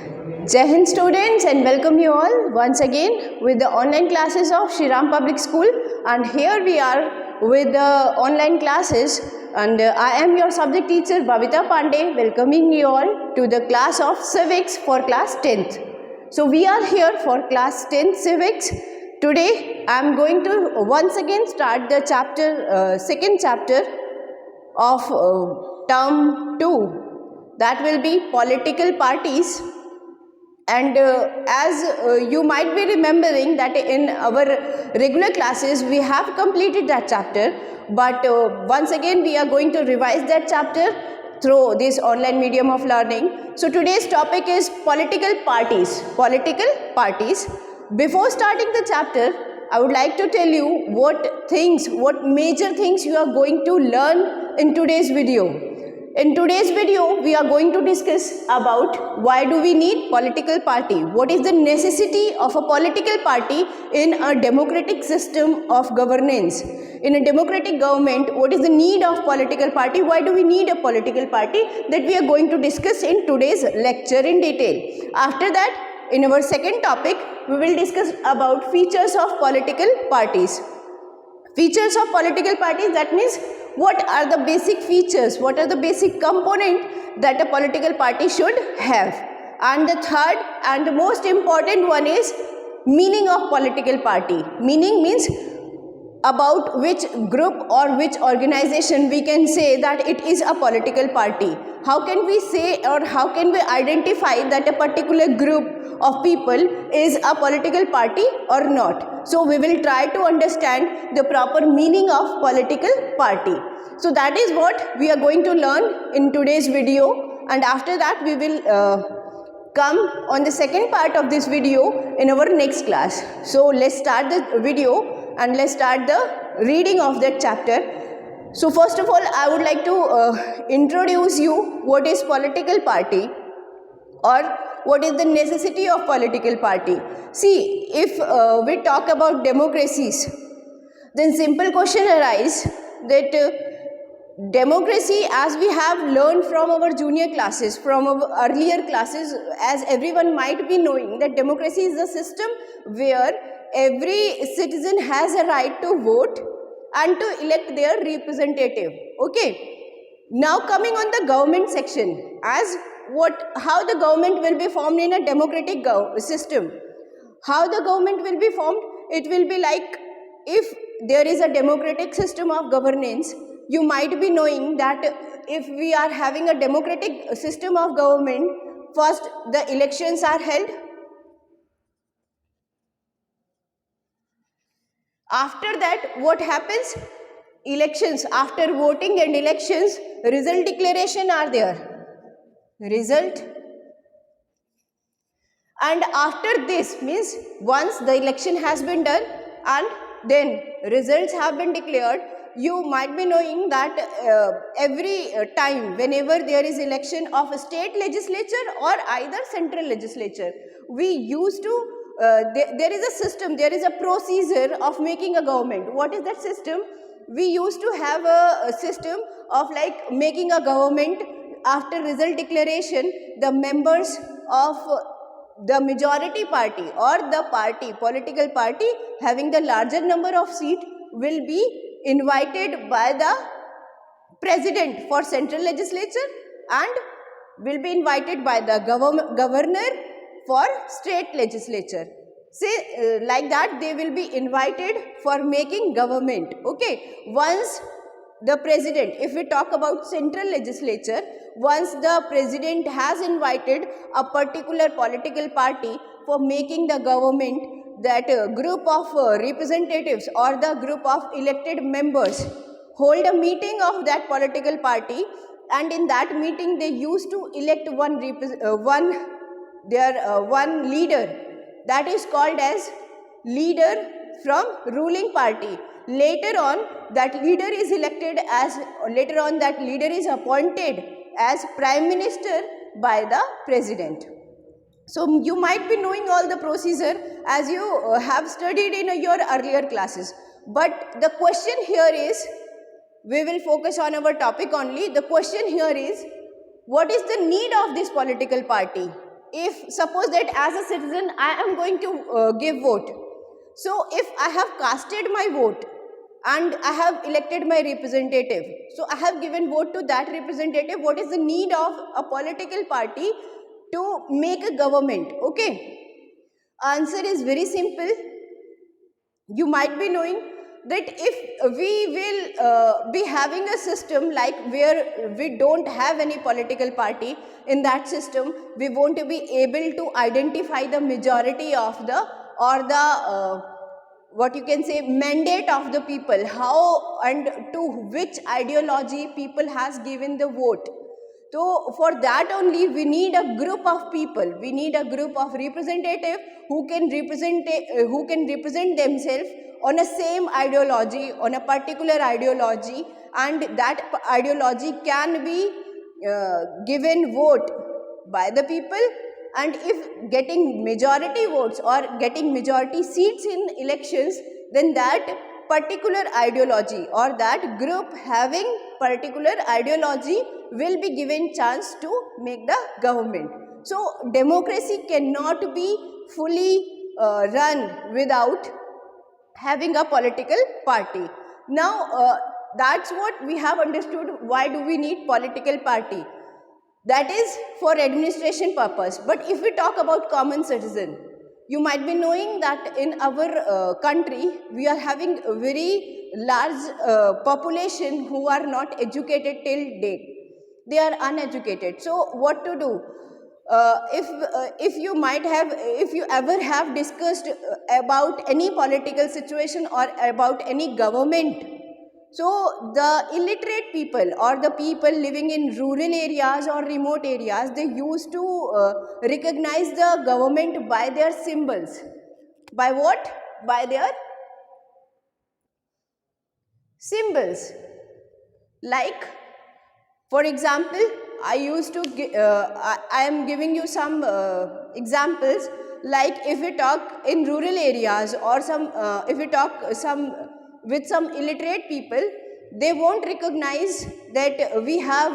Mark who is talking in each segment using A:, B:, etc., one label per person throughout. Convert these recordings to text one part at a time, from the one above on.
A: Jai Hind students, and welcome you all once again with the online classes of Shri Ram Public School. And here we are with the online classes, and I am your subject teacher Babita Pandey, welcoming you all to the class of civics for class 10th. So we are here for class 10th civics. Today I am going to once again start the second chapter of term 2, that will be political parties. And as you might be remembering that in our regular classes we have completed that chapter, but once again we are going to revise that chapter through this online medium of learning. So today's topic is political parties. Political parties. Before starting the chapter, I would like to tell you what major things you are going to learn in today's video. In today's video, we are going to discuss about why do we need political party? What is the necessity of a political party in a democratic system of governance? In a democratic government, what is the need of political party? Why do we need a political party? That we are going to discuss in today's lecture in detail. After that, in our second topic, we will discuss about features of political parties. Features of political parties, that means what are the basic features, what are the basic components that a political party should have. And the third and the most important one is meaning of political party. Meaning means about which group or which organization we can say that it is a political party. How can we say or how can we identify that a particular group of people is a political party or not? So we will try to understand the proper meaning of political party. So that is what we are going to learn in today's video, and after that we will come on the second part of this video in our next class. So let's start the video and let's start the reading of that chapter. So first of all, I would like to introduce you what is political party or what is the necessity of political party. See, if we talk about democracies, then simple question arises that democracy, as we have learned from our junior classes, from our earlier classes, as everyone might be knowing, that democracy is a system where every citizen has a right to vote and to elect their representative. Okay. Now coming on the government section, how the government will be formed in a democratic system. How the government will be formed? It will be like, if there is a democratic system of governance, you might be knowing that if we are having a democratic system of government, first the elections are held. After that, what happens? Elections, after voting and elections, result declaration are there. Result. And after this means once the election has been done and then results have been declared, you might be knowing that every time whenever there is election of a state legislature or either central legislature, we used to there is a system, there is a procedure of making a government. What is that system? We used to have a system of like making a government. After result declaration, the members of the majority party or the political party having the larger number of seats will be invited by the president for central legislature and will be invited by the governor for state legislature. Say like that, they will be invited for making government. Okay. Once the president, if we talk about central legislature, once the president has invited a particular political party for making the government, that group of representatives or the group of elected members hold a meeting of that political party, and in that meeting they used to elect one leader, that is called as leader from ruling party. Later on that leader is appointed as prime minister by the president. So you might be knowing all the procedure as you have studied in your earlier classes. But the question here is, we will focus on our topic only. The question here is, what is the need of this political party? if suppose that as a citizen I am going to give vote, so if I have casted my vote and I have elected my representative, so I have given vote to that representative, what is the need of a political party to make a government? Okay, answer is very simple. You might be knowing that if we will be having a system like where we don't have any political party, in that system we won't be able to identify the majority of the or the what you can say mandate of the people, how and to which ideology people has given the vote. So for that only we need a group of people, we need a group of representative who can represent themselves on a same ideology, on a particular ideology, and that ideology can be given vote by the people, and if getting majority votes or getting majority seats in elections, then that particular ideology or that group having particular ideology will be given chance to make the government. So democracy cannot be fully run without having a political party. Now that's what we have understood, why do we need political party. That is for administration purpose. But if we talk about common citizen, you might be knowing that in our country we are having a very large population who are not educated till date. They are uneducated. So what to do? If you might have, if you ever have discussed about any political situation or about any government, so the illiterate people or the people living in rural areas or remote areas, they used to recognize the government by their symbols. By what? By their symbols. Like, for example, I am giving you some examples. Like if we talk in rural areas or if we talk with some illiterate people, they won't recognize that we have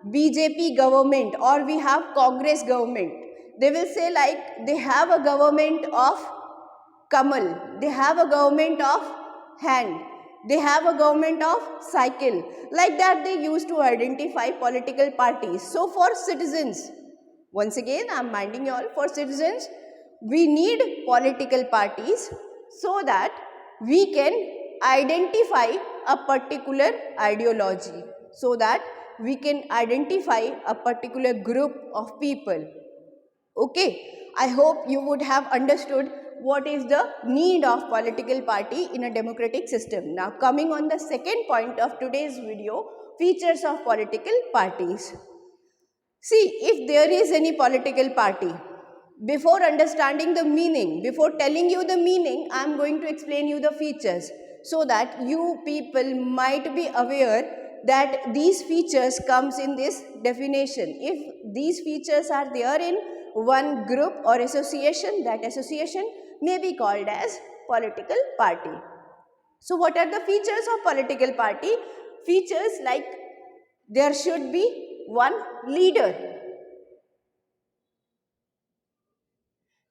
A: BJP government or we have Congress government. They will say like they have a government of Kamal, they have a government of hand, they have a government of cycle. Like that they used to identify political parties. So for citizens, once again I am minding you all, for citizens we need political parties so that we can identify a particular ideology, so that we can identify a particular group of people. Okay, I hope you would have understood what is the need of political party in a democratic system. Now coming on the second point of today's video, features of political parties. See, if there is any political party, before understanding the meaning, before telling you the meaning, I am going to explain you the features so that you people might be aware that these features comes in this definition. If these features are there in one group or association, that association may be called as political party. So what are the features of political party? Features like there should be one leader.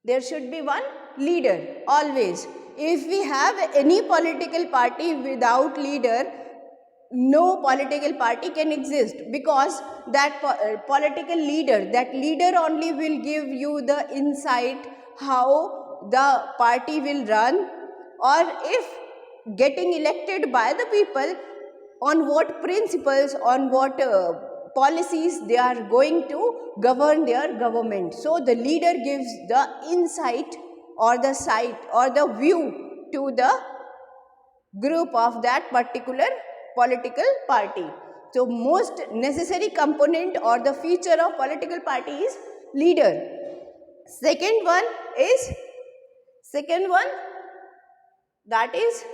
A: There should be one leader always. If we have any political party without leader, no political party can exist, because that political leader, that leader only will give you the insight how the party will run, or if getting elected by the people, on what principles, on what policies they are going to govern their government. So the leader gives the insight or the sight or the view to the group of that particular political party. So most necessary component or the feature of political party is leader. Second one, that is,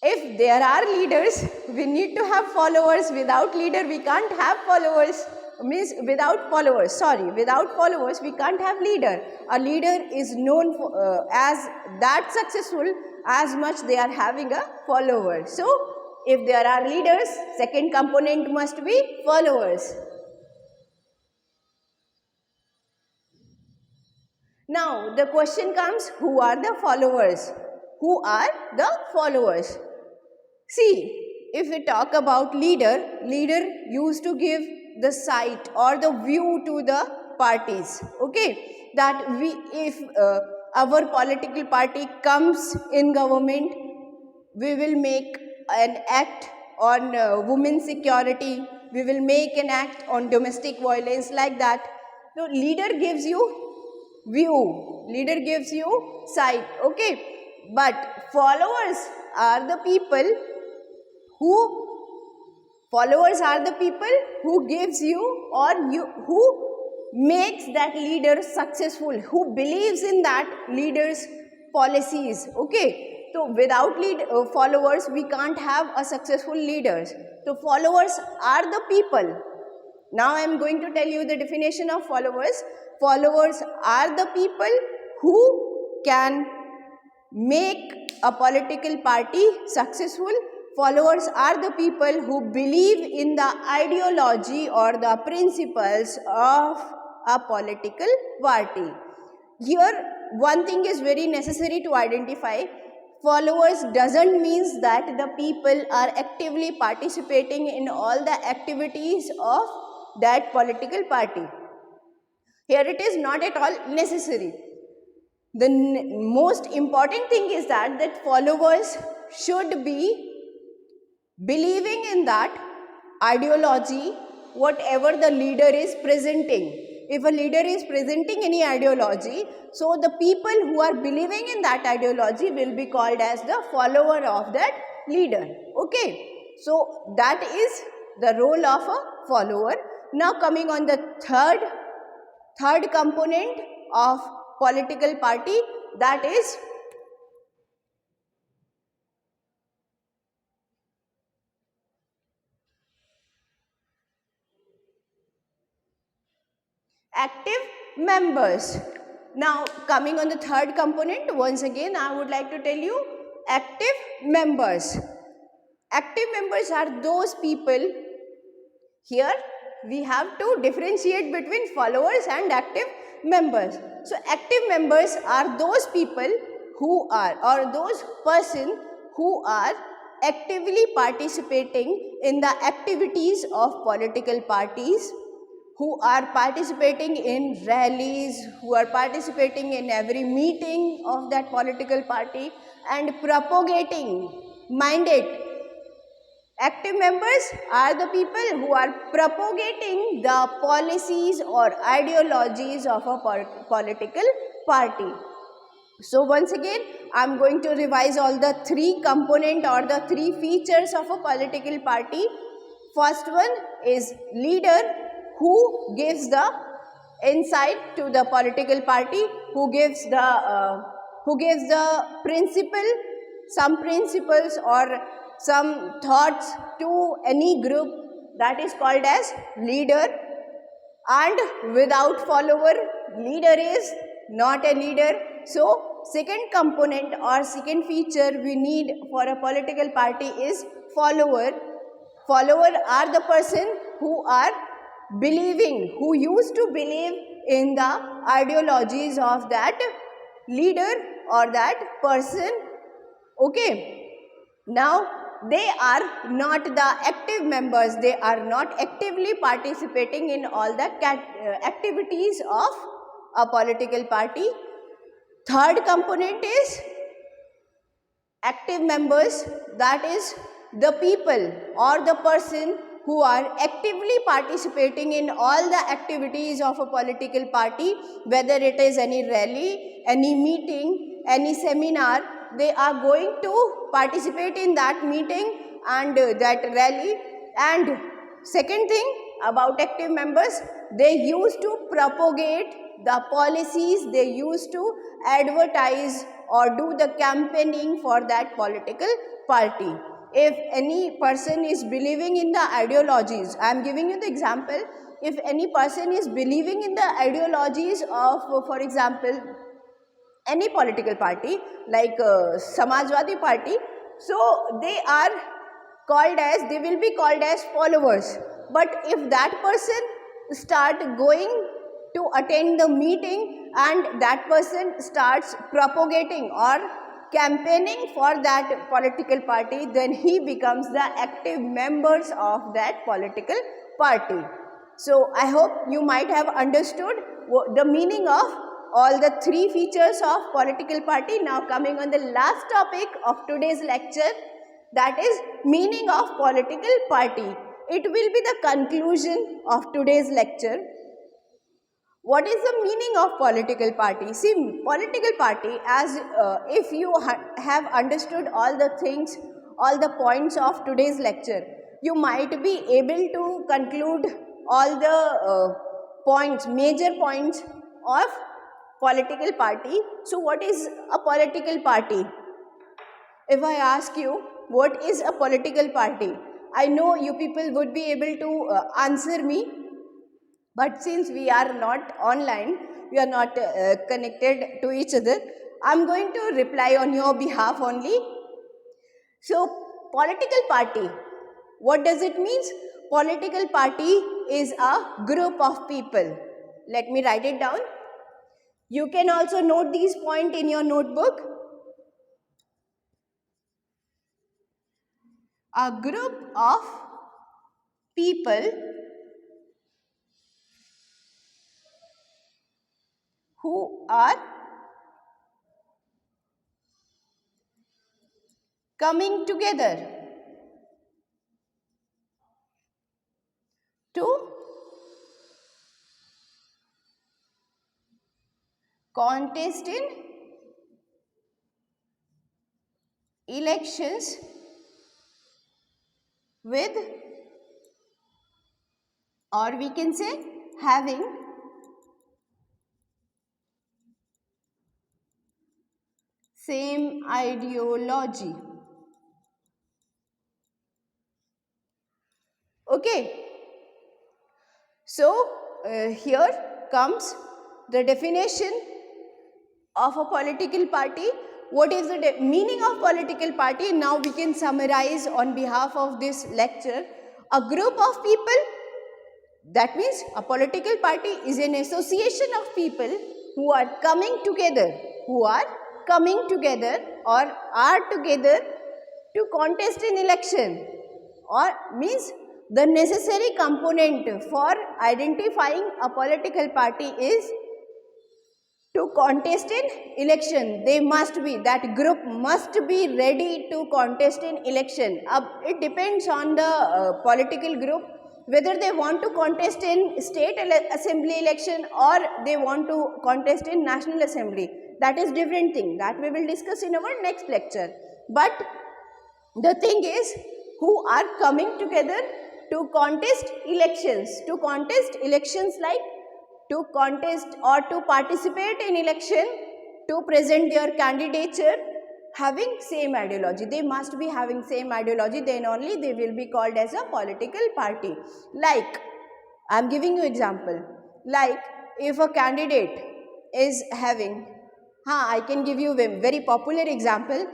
A: if there are leaders, we need to have followers. Without leader, we can't have followers. Without followers, we can't have leader. A leader is known for, as that successful as much they are having a follower. So, if there are leaders, second component must be followers. Now the question comes, who are the followers? Who are the followers? See, if we talk about leader used to give the sight or the view to the parties. Okay, that if our political party comes in government, we will make an act on women's security, we will make an act on domestic violence, like that. So leader gives you view, leader gives you sight, okay, but followers are the people who gives you, or who makes that leader successful, who believes in that leader's policies. Okay, so without followers we can't have a successful leaders. So followers are the people. Now I am going to tell you the definition of followers. Followers are the people who can make a political party successful. Followers are the people who believe in the ideology or the principles of a political party. Here one thing is very necessary to identify. Followers doesn't mean that the people are actively participating in all the activities of that political party. Here it is not at all necessary. The most important thing is that followers should be believing in that ideology, whatever the leader is presenting. If a leader is presenting any ideology, so the people who are believing in that ideology will be called as the follower of that leader. Okay, so that is the role of a follower. Now coming on the third component of political party, that is active members. Now coming on the third component, once again I would like to tell you active members. Active members are those people. Here we have to differentiate between followers and active members. So active members are those people who are, or those person who are actively participating in the activities of political parties, who are participating in rallies, who are participating in every meeting of that political party and propagating mandate. Active members are the people who are propagating the policies or ideologies of a political party. So once again, I am going to revise all the three components or the three features of a political party. First one is leader, who gives the insight to the political party, who gives the some principles or some thoughts to any group, that is called as leader. And without follower, leader is not a leader. So second component or second feature we need for a political party is follower. Follower are the person who are believing, who used to believe in the ideologies of that leader or that person. Okay, now they are not the active members, they are not actively participating in all the activities of a political party. Third component is active members, that is the people or the person who are actively participating in all the activities of a political party, whether it is any rally, any meeting, any seminar, they are going to participate in that meeting and that rally. And second thing about active members, they used to propagate the policies, they used to advertise or do the campaigning for that political party. If any person is believing in the ideologies, I am giving you the example, if any person is believing in the ideologies of, for example, any political party like Samajwadi Party, so they will be called as followers. But if that person start going to attend the meeting and that person starts propagating or campaigning for that political party, then he becomes the active members of that political party. So I hope you might have understood the meaning of all the three features of political party. Now coming on the last topic of today's lecture, that is meaning of political party. It will be the conclusion of today's lecture. What is the meaning of political party? See, political party, as if you have understood all the things, all the points of today's lecture, you might be able to conclude all the points, major points of political party. So what is a political party? If I ask you, what is a political party? I know you people would be able to answer me, but since we are not online, we are not connected to each other, I am going to reply on your behalf only. So, political party, what does it mean? Political party is a group of people. Let me write it down. You can also note these points in your notebook. A group of people who are coming together to contest in elections with, or we can say having, same ideology. Okay. So, here comes the definition of a political party. What is the meaning of political party? Now we can summarize on behalf of this lecture. A group of people, that means a political party is an association of people who are coming together, or are together to contest in election, or means the necessary component for identifying a political party is to contest in election. They must be, that group must be ready to contest in election. It depends on the political group whether they want to contest in state assembly election or they want to contest in national assembly. That is different thing that we will discuss in our next lecture. But the thing is, who are coming together to contest elections like to contest or to participate in election, to present their candidature having same ideology. They must be having same ideology, then only they will be called as a political party. Like, I am giving you example. Like, if a candidate is having, I can give you a very popular example.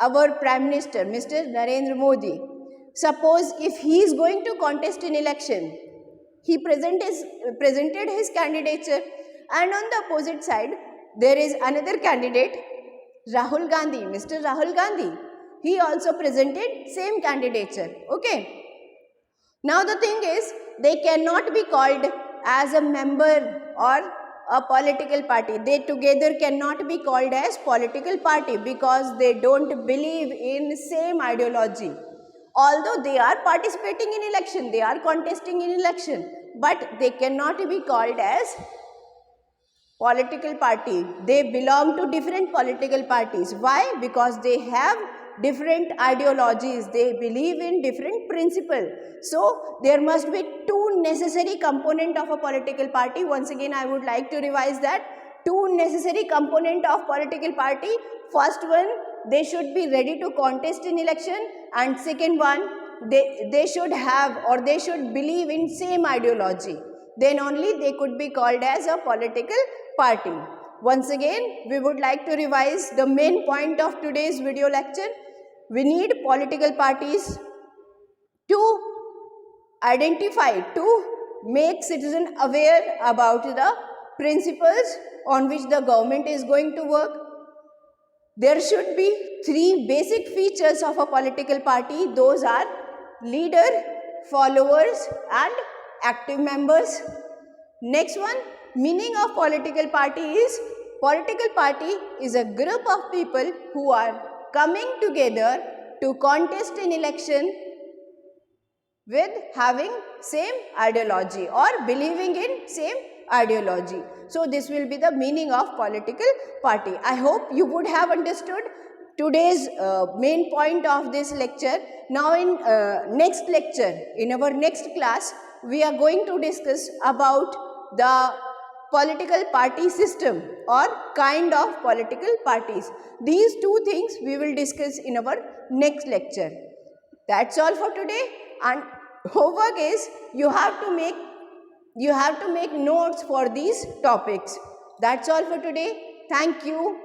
A: Our Prime Minister, Mr. Narendra Modi, suppose if he is going to contest in election, he presented his candidature, and on the opposite side there is another candidate, Rahul Gandhi, Mr. Rahul Gandhi. He also presented same candidature. Okay. Now the thing is, they cannot be called as a member or a political party. They together cannot be called as political party because they don't believe in same ideology. Although they are participating in election, they are contesting in election, but they cannot be called as political party. They belong to different political parties. Why? Because they have different ideologies. They believe in different principles. So, there must be two necessary components of a political party. Once again, I would like to revise that. Two necessary components of political party. First one, they should be ready to contest in election, and second one, they should have or they should believe in same ideology. Then only they could be called as a political party. Once again, we would like to revise the main point of today's video lecture. We need political parties to identify, to make citizen aware about the principles on which the government is going to work. There should be 3 basic features of a political party. Those are leader, followers and active members. Next one, meaning of political party is a group of people who are coming together to contest an election with having same ideology or believing in same ideology. So this will be the meaning of political party. I hope you would have understood today's main point of this lecture. Now in next lecture, in our next class, we are going to discuss about the political party system or kind of political parties. These 2 things we will discuss in our next lecture. That's all for today, and homework is you have to make notes for these topics. That's all for today. Thank you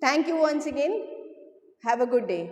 A: once again. Have a good day.